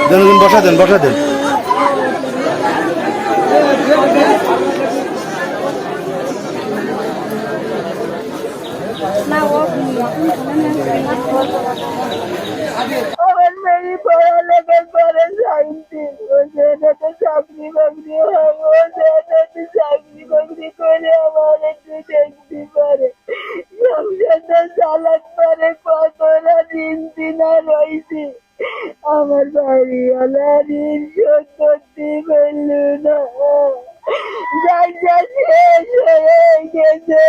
দেন বসা দেন বসা দেন। আমার মেয়ে পড়ালেখা করে শান্তি ও যেটাতে চাকরি বাকরি হয় ও যেটাতে চাকরি বাকরি করে আমার একটু দেখতে পারে সংসারটা চালাতে পারে। কতটা দিন দিনা রয়েছে আমার বাড়িওয়ালা ঋণ শোধ করতে পারল না। জায়গা শেষ হয়ে গেছে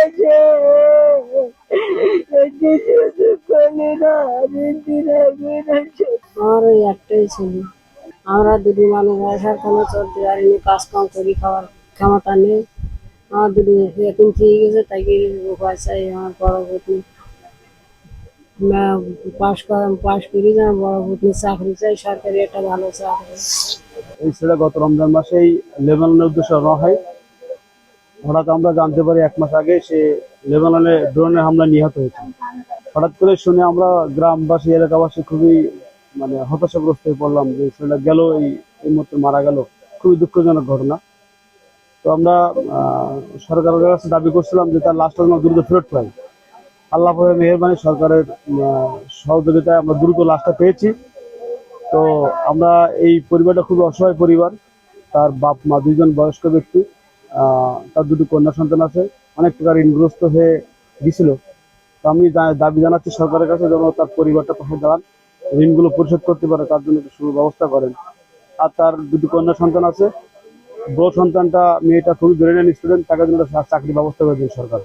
একটু সুযোগ করলে না ঋণ দিন হবে না। আমার ওই একটাই ছেলে, আমরা দুটি মানুষ আসার কোনো চলতে পারিনি, কাজ কাম করি, খাওয়ার ক্ষমতা নেই। আমার দুটি এখন ঠিক গেছে, তাই উপায় চাই আমার বড় পুত্র পাশ করি না, বড় পুত্র চাকরি চাই, সরকারি একটা ভালো চাকরি। এই ছেলে গত রমজান মাসেই লেবাননের উদ্দেশ্যে রওনা হয়। হঠাৎ আমরা জানতে পারি 1 মাস আগে সে লেবাননে ড্রোনের হামলায় নিহত হয়েছে। হঠাৎ করে শুনে আমরা গ্রামবাসী এলাকাবাসী খুবই হতাশাগ্রস্ত হয়ে পড়লাম যে ছেলেটা গেল, এই মুহূর্তে মারা গেল। খুবই দুঃখজনক ঘটনা। তো আমরা সরকারের কাছে দাবি করছিলাম যে তার লাশটা যেন দ্রুত ফেরত পাই। আল্লাহ মেহেরবানি, সরকারের সহযোগিতায় আমরা দ্রুত লাশটা পেয়েছি। তো আমরা এই পরিবারটা খুবই অসহায় পরিবার। তার বাপ মা 2 জন বয়স্ক ব্যক্তি, তার 2টি কন্যা সন্তান আছে, অনেক টাকা ঋণগ্রস্ত হয়ে গেছিল। তো আমি দাবি জানাচ্ছি সরকারের কাছে যেন তার পরিবারটা পাশে দাঁড়ান, ঋণগুলো পরিশোধ করতে পারে, তার জন্য একটু সুব্যবস্থা করেন। আর তার 2টি কন্যা সন্তান আছে, বড় সন্তানটা মেয়েটা খুবই ব্রিলিয়ান্ট স্টুডেন্ট, তাকে জন্য চাকরির ব্যবস্থা করে দিন সরকার।